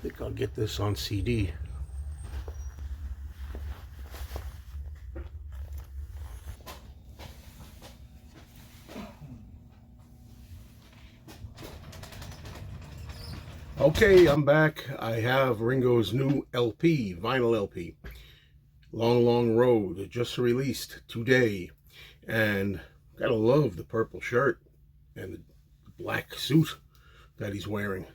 I think I'll get this on CD. Okay, I'm back. I have Ringo's new LP, vinyl LP. Long, Long Road, just released today. And gotta love the purple shirt and the black suit that he's wearing.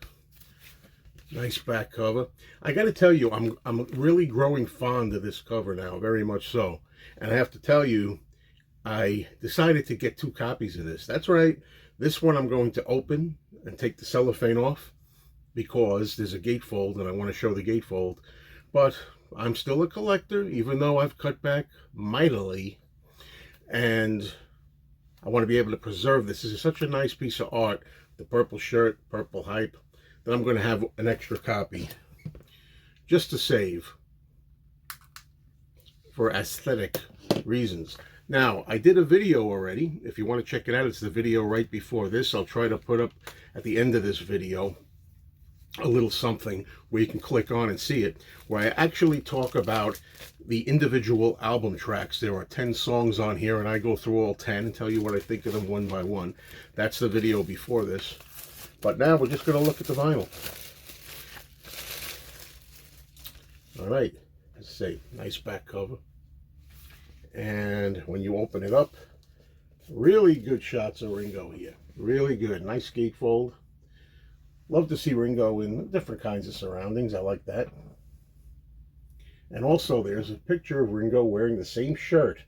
Nice back cover. I gotta tell you, I'm really growing fond of this cover now, very much so. And I have to tell you, I decided to get 2 copies of this. That's right. This one I'm going to open and take the cellophane off, because there's a gatefold and I want to show the gatefold. But I'm still a collector, even though I've cut back mightily, and I want to be able to preserve this. This is such a nice piece of art, the purple shirt, purple hype, that I'm going to have an extra copy just to save for aesthetic reasons. Now, I did a video already. If you want to check it out, it's the video right before this. I'll try to put up at the end of this video a little something where you can click on and see it, where I actually talk about the individual album tracks. There are 10 songs on here, and I go through all 10 and tell you what I think of them one by one. That's the video before this. But now we're just going to look at the vinyl. All right, let's say nice back cover. And when you open it up, really good shots of Ringo here. Really good. Nice gatefold. Love to see Ringo in different kinds of surroundings. I like that. And also there's a picture of Ringo wearing the same shirt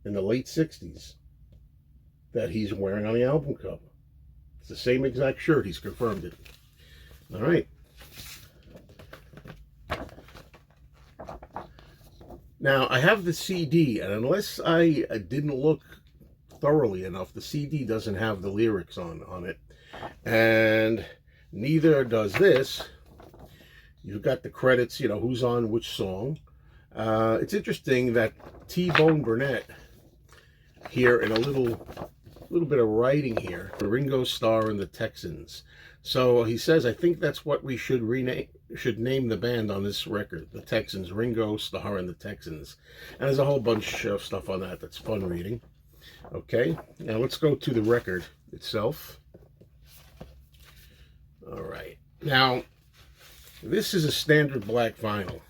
in the late 60s that he's wearing on the album cover. It's the same exact shirt. He's confirmed it. All right. Now, I have the CD, and unless I didn't look thoroughly enough, the CD doesn't have the lyrics on it. And neither does this. You've got the credits, you know, who's on which song. It's interesting that T-Bone Burnett here in a little bit of writing here, Ringo, Starr, and the Texans. So he says, I think that's what we should name the band on this record, the Texans, Ringo, Starr, and the Texans. And there's a whole bunch of stuff on that that's fun reading. Okay, now let's go to the record itself. All right, now this is a standard black vinyl.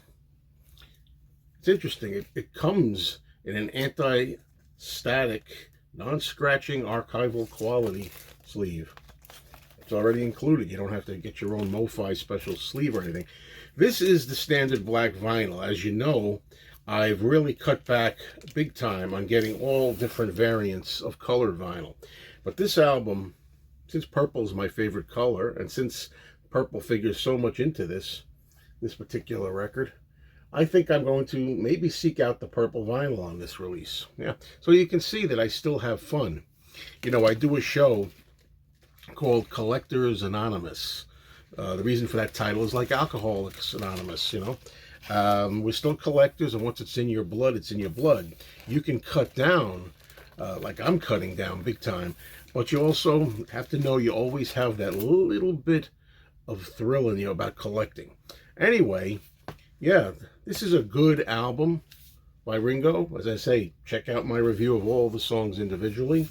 It's interesting, it comes in an anti-static, non-scratching archival quality sleeve. It's already included. You don't have to get your own MoFi special sleeve or anything. This is the standard black vinyl. As you know, I've really cut back big time on getting all different variants of colored vinyl. But this album, since purple is my favorite color, and since purple figures so much into this particular record, I think I'm going to maybe seek out the purple vinyl on this release. Yeah, so you can see that I still have fun. You know, I do a show called Collectors Anonymous. The reason for that title is like Alcoholics Anonymous, you know. We're still collectors, and once it's in your blood, it's in your blood. You can cut down, like I'm cutting down big time, but you also have to know you always have that little bit of thrill in you about collecting. Anyway, yeah, this is a good album by Ringo. As I say, check out my review of all the songs individually.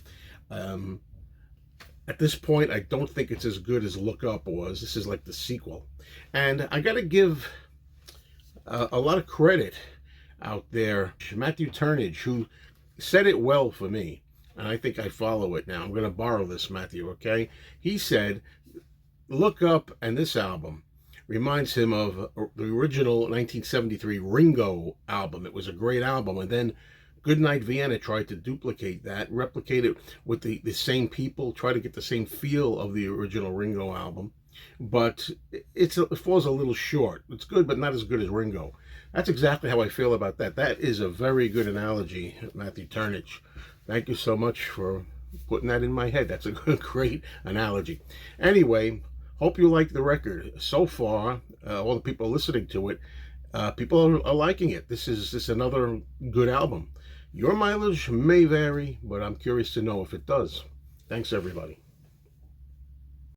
At this point, I don't think it's as good as Look Up was. This is like the sequel. And I got to give a lot of credit out there to Matthew Turnage, who said it well for me. And I think I follow it now. I'm going to borrow this, Matthew, okay? He said, Look Up and this album reminds him of the original 1973 Ringo album. It was a great album. And then Goodnight Vienna tried to duplicate that, replicate it with the same people, try to get the same feel of the original Ringo album. But it falls a little short. It's good, but not as good as Ringo. That's exactly how I feel about that. That is a very good analogy, Matthew Turnage. Thank you so much for putting that in my head. That's a great analogy. Anyway, hope you like the record. So far, all the people listening to it, people are liking it. This is another good album. Your mileage may vary, but I'm curious to know if it does. Thanks, everybody.